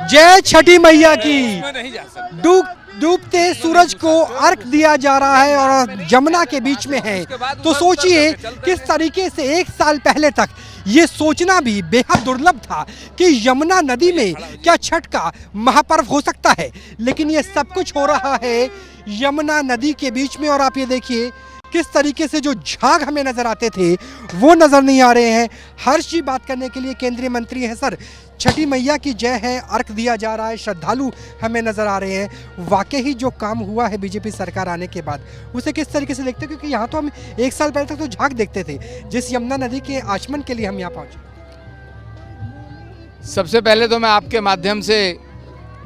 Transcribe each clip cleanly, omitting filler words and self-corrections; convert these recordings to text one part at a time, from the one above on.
जय छठी मैया की। नहीं जा सकते। डूबते सूरज को अर्घ दिया जा रहा है और यमुना के बीच में है। तो सोचिए किस तरीके से एक साल पहले तक ये सोचना भी बेहद दुर्लभ था कि यमुना नदी में क्या छठ का महापर्व हो सकता है, लेकिन ये सब कुछ हो रहा है यमुना नदी के बीच में। और आप ये देखिए किस तरीके से जो झाग हमें नजर आते थे वो नजर नहीं आ रहे हैं। हर्ष जी बात करने के लिए केंद्रीय मंत्री हैं। सर, छठी मैया की जय है, अर्घ दिया जा रहा है, श्रद्धालु हमें नजर आ रहे हैं। वाकई ही जो काम हुआ है बीजेपी सरकार आने के बाद उसे किस तरीके से देखते हैं? क्योंकि यहाँ तो हम एक साल पहले तक तो झाग देखते थे जिस यमुना नदी के आचमन के लिए हम यहाँ पहुंचे। सबसे पहले तो मैं आपके माध्यम से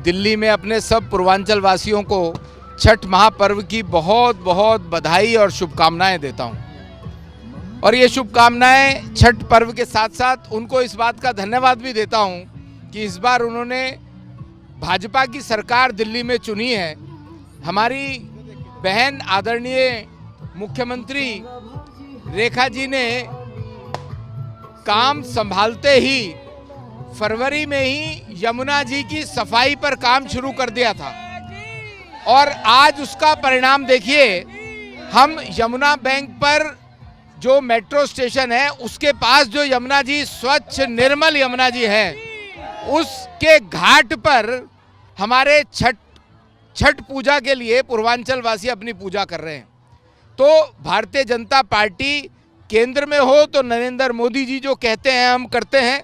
दिल्ली में अपने सब पूर्वांचल वासियों को छठ महापर्व की बहुत बहुत बधाई और शुभकामनाएं देता हूं। और ये शुभकामनाएं छठ पर्व के साथ साथ उनको इस बात का धन्यवाद भी देता हूं कि इस बार उन्होंने भाजपा की सरकार दिल्ली में चुनी है। हमारी बहन आदरणीय मुख्यमंत्री रेखा जी ने काम संभालते ही फरवरी में ही यमुना जी की सफाई पर काम शुरू कर दिया था और आज उसका परिणाम देखिए। हम यमुना बैंक पर जो मेट्रो स्टेशन है उसके पास जो यमुना जी, स्वच्छ निर्मल यमुना जी है, उसके घाट पर हमारे छठ पूजा के लिए पूर्वांचल वासी अपनी पूजा कर रहे हैं। तो भारतीय जनता पार्टी केंद्र में हो तो नरेंद्र मोदी जी जो कहते हैं हम करते हैं।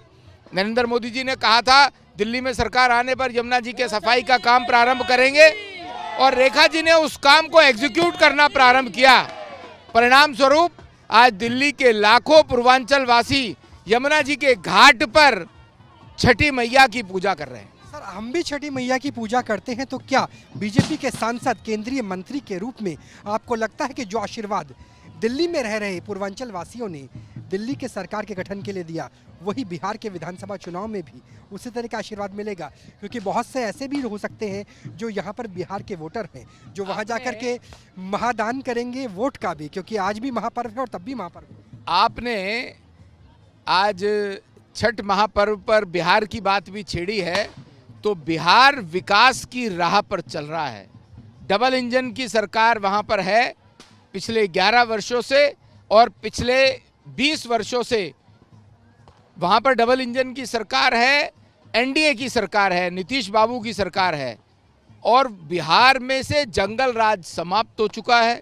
नरेंद्र मोदी जी ने कहा था दिल्ली में सरकार आने पर यमुना जी के सफाई का काम प्रारंभ करेंगे और रेखा जी ने उस काम को एग्जीक्यूट करना प्रारंभ किया। परिणाम स्वरूप आज दिल्ली के लाखों पूर्वांचल वासी यमुना जी के घाट पर छठी मैया की पूजा कर रहे हैं। सर, हम भी छठी मैया की पूजा करते हैं, तो क्या बीजेपी के सांसद केंद्रीय मंत्री के रूप में आपको लगता है कि जो आशीर्वाद दिल्ली में रह रहे पूर्वांचल वासियों ने दिल्ली के सरकार के गठन के लिए दिया, वही बिहार के विधानसभा चुनाव में भी उसी तरह का आशीर्वाद मिलेगा? क्योंकि बहुत से ऐसे भी हो सकते हैं जो यहाँ पर बिहार के वोटर हैं जो वहाँ जाकर के महादान करेंगे वोट का भी, क्योंकि आज भी महापर्व है और तब भी महापर्व है। आपने आज छठ महापर्व पर बिहार की बात भी छेड़ी है, तो बिहार विकास की राह पर चल रहा है। डबल इंजन की सरकार वहाँ पर है पिछले 11 वर्षों से, और पिछले 20 वर्षों से वहाँ पर डबल इंजन की सरकार है, एनडीए की सरकार है, नीतीश बाबू की सरकार है। और बिहार में से जंगल राज समाप्त हो चुका है।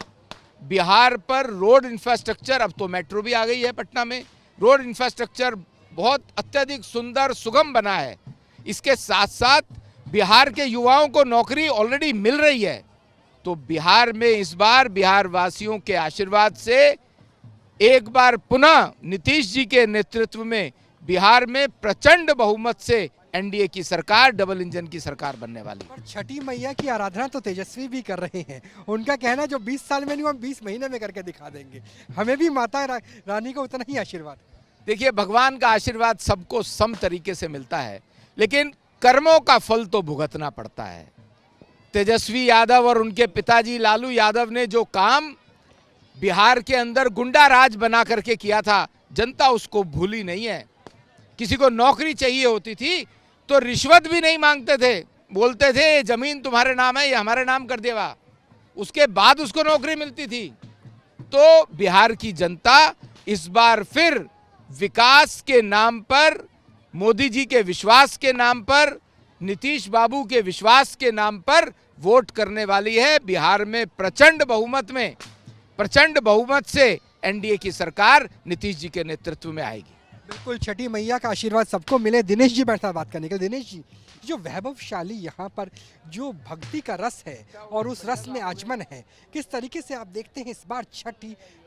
बिहार पर रोड इंफ्रास्ट्रक्चर, अब तो मेट्रो भी आ गई है पटना में, रोड इंफ्रास्ट्रक्चर बहुत अत्यधिक सुंदर सुगम बना है। इसके साथ साथ बिहार के युवाओं को नौकरी ऑलरेडी मिल रही है। तो बिहार में इस बार बिहार वासियों के आशीर्वाद से एक बार पुनः नीतीश जी के नेतृत्व में बिहार में प्रचंड बहुमत से एनडीए की सरकार, डबल इंजन की सरकार बनने वाली। और छठी मैया की आराधना तो तेजस्वी भी कर रहे हैं। उनका कहना है जो 20 साल में नहीं हम 20 महीने में करके दिखा देंगे। हमें भी माता रानी का उतना ही आशीर्वाद। देखिए, भगवान का आशीर्वाद सबको सम तरीके से मिलता है, लेकिन कर्मों का फल तो भुगतना पड़ता है। तेजस्वी यादव और उनके पिताजी लालू यादव ने जो काम बिहार के अंदर गुंडा राज बना करके किया था, जनता उसको भूली नहीं है। किसी को नौकरी चाहिए होती थी तो रिश्वत भी नहीं मांगते थे, बोलते थे जमीन तुम्हारे नाम है, ये हमारे नाम कर देगा, उसके बाद उसको नौकरी मिलती थी। तो बिहार की जनता इस बार फिर विकास के नाम पर, मोदी जी के विश्वास के नाम पर, नीतीश बाबू के विश्वास के नाम पर वोट करने वाली है। बिहार में प्रचंड बहुमत से एनडीए की सरकार नीतीश जी के नेतृत्व में आएगी। बिल्कुल, छठी मैया का आशीर्वाद सबको मिले। दिनेश जी बैठा बात करने के लिए। दिनेश जी, जो वैभवशाली यहाँ पर जो भक्ति का रस है और उस रस में आचमन है, किस तरीके से आप देखते हैं इस बार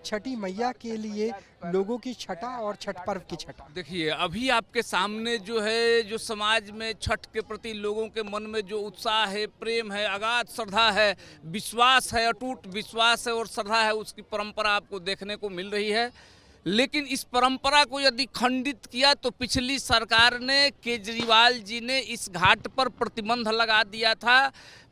छठी मैया के लिए लोगों की छठा और छठ पर्व की छठा? देखिए, अभी आपके सामने जो है, जो समाज में छठ के प्रति लोगों के मन में जो उत्साह है, प्रेम है, अगाध श्रद्धा है, विश्वास है, अटूट विश्वास है और श्रद्धा है, उसकी परंपरा आपको देखने को मिल रही है। लेकिन इस परंपरा को यदि खंडित किया तो पिछली सरकार ने, केजरीवाल जी ने इस घाट पर प्रतिबंध लगा दिया था।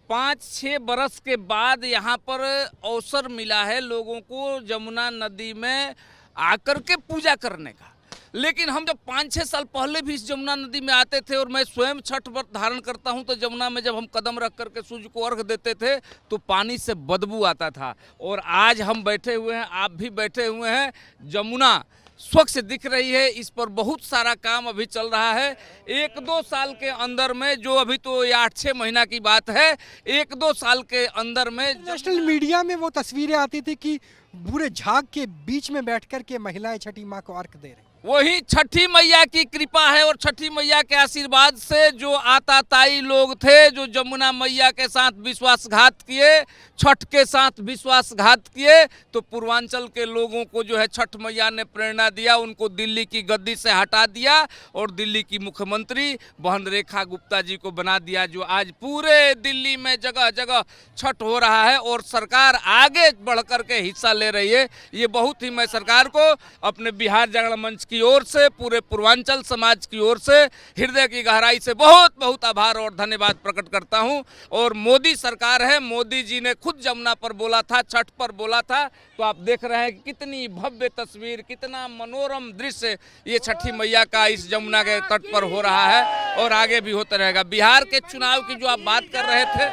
5-6 बरस के बाद यहाँ पर अवसर मिला है लोगों को यमुना नदी में आकर के पूजा करने का। लेकिन हम जब 5-6 साल पहले भी इस जमुना नदी में आते थे और मैं स्वयं छठ व्रत धारण करता हूं, तो जमुना में जब हम कदम रख करके सूर्य को अर्घ देते थे तो पानी से बदबू आता था। और आज हम बैठे हुए हैं, आप भी बैठे हुए हैं, जमुना स्वच्छ दिख रही है। इस पर बहुत सारा काम अभी चल रहा है। 1-2 साल के अंदर में, जो अभी तो ये 8-6 महीना की बात है, 1-2 साल के अंदर में सोशल मीडिया में वो तस्वीरें आती थी कि पूरे झाग के बीच में बैठकर के महिलाएं छठी माँ को अर्घ दे रही। वही छठी मैया की कृपा है और छठी मैया के आशीर्वाद से जो आताताई लोग थे, जो जमुना मैया के साथ विश्वासघात किए, छठ के साथ विश्वासघात किए, तो पूर्वांचल के लोगों को जो है छठ मैया ने प्रेरणा दिया, उनको दिल्ली की गद्दी से हटा दिया और दिल्ली की मुख्यमंत्री बहन रेखा गुप्ता जी को बना दिया, जो आज पूरे दिल्ली में जगह जगह छठ हो रहा है और सरकार आगे बढ़ कर के हिस्सा ले रही है। ये बहुत ही, मैं सरकार को अपने बिहार जागरण मंच की ओर से, पूरे पूर्वांचल समाज की ओर से हृदय की गहराई से बहुत बहुत आभार और धन्यवाद प्रकट करता हूं। और मोदी सरकार है, मोदी जी ने खुद जमुना पर बोला था, छठ पर बोला था, तो आप देख रहे हैं कि कितनी भव्य तस्वीर, कितना मनोरम दृश्य ये छठी मैया का इस जमुना के तट पर हो रहा है और आगे भी होता रहेगा। बिहार के चुनाव की जो आप बात कर रहे थे,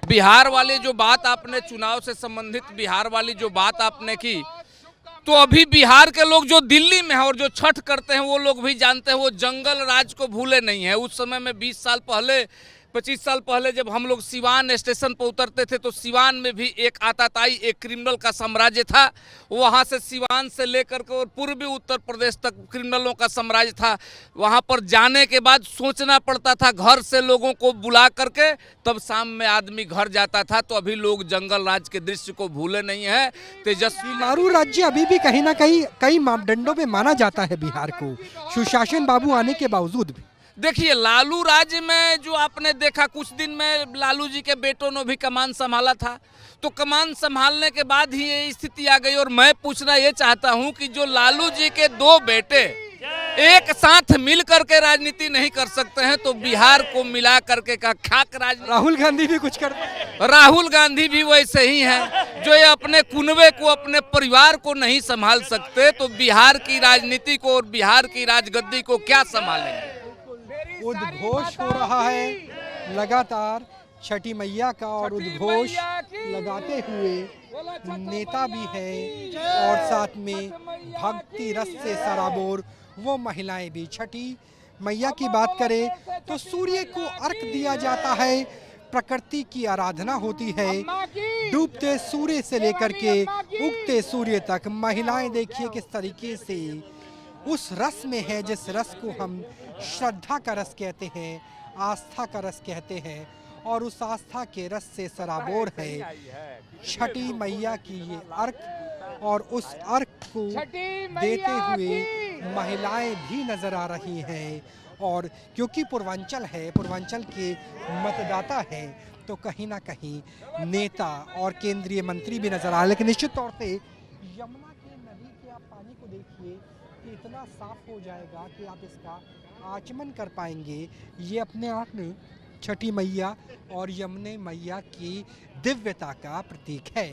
बिहार वाली जो बात आपने, चुनाव से संबंधित बिहार वाली जो बात आपने की, तो अभी बिहार के लोग जो दिल्ली में हैं और जो छठ करते हैं वो लोग भी जानते हैं, वो जंगल राज को भूले नहीं है। उस समय में 20 साल पहले, 25 साल पहले जब हम लोग सिवान स्टेशन पर उतरते थे, तो सिवान में भी एक आताताई, एक क्रिमिनल का साम्राज्य था। वहाँ से सिवान से लेकर के और पूर्वी उत्तर प्रदेश तक क्रिमिनलों का साम्राज्य था। वहाँ पर जाने के बाद सोचना पड़ता था, घर से लोगों को बुला करके तब शाम में आदमी घर जाता था। तो अभी लोग जंगल राज के दृश्य को भूले नहीं है। तेजस्वी मारू राज्य अभी भी कहीं ना कहीं कई मापदंडों में माना जाता है बिहार को, सुशासन बाबू आने के बावजूद भी। देखिए, लालू राज्य में जो आपने देखा, कुछ दिन में लालू जी के बेटों ने भी कमान संभाला था, तो कमान संभालने के बाद ही ये स्थिति आ गई। और मैं पूछना ये चाहता हूं कि जो लालू जी के 2 बेटे एक साथ मिल करके राजनीति नहीं कर सकते हैं, तो बिहार को मिला करके का खाक राजनीति। राहुल गांधी भी कुछ करते, राहुल गांधी भी वैसे ही हैं, जो ये अपने कुनबे को, अपने परिवार को नहीं संभाल सकते, तो बिहार की राजनीति को और बिहार की राजगद्दी को क्या संभालेंगे। उद्घोष हो रहा है लगातार छठी मैया का, और उद्घोष लगाते हुए नेता भी है और साथ में भक्ति रस से सराबोर वो महिलाएं भी। छठी मैया की बात करें तो सूर्य को अर्घ दिया जाता है, प्रकृति की आराधना होती है। डूबते सूर्य से लेकर के उगते सूर्य तक महिलाएं देखिए किस तरीके से उस रस में है, जिस रस को हम श्रद्धा का रस कहते हैं, आस्था का रस कहते हैं, और उस आस्था के रस से सराबोर है छठी मैया की ये अर्घ। और उस अर्घ को देते हुए महिलाएं भी नजर आ रही हैं। और क्योंकि पूर्वांचल है, पूर्वांचल के मतदाता है, तो कहीं ना कहीं नेता और केंद्रीय मंत्री भी नजर आ रहे हैं। लेकिन निश्चित तौर से यमुना के नदी के आप पानी को देखिए कि इतना साफ हो जाएगा कि आप इसका आचमन कर पाएंगे। ये अपने आप में छठी मैया और यमुना मैया की दिव्यता का प्रतीक है।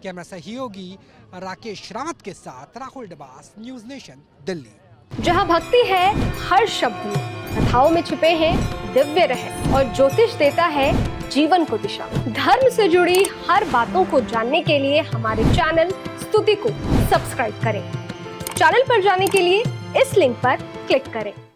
कैमरा सहयोगी राकेश रावत के साथ राहुल डबास, न्यूज़ नेशन, दिल्ली। जहाँ भक्ति है हर शब्द में, कथाओं में छुपे हैं दिव्य रहस्य, और ज्योतिष देता है जीवन को दिशा। धर्म से जुड़ी हर बातों को जानने के लिए हमारे चैनल स्तुति को सब्सक्राइब करें। चैनल पर जाने के लिए इस लिंक पर क्लिक करें।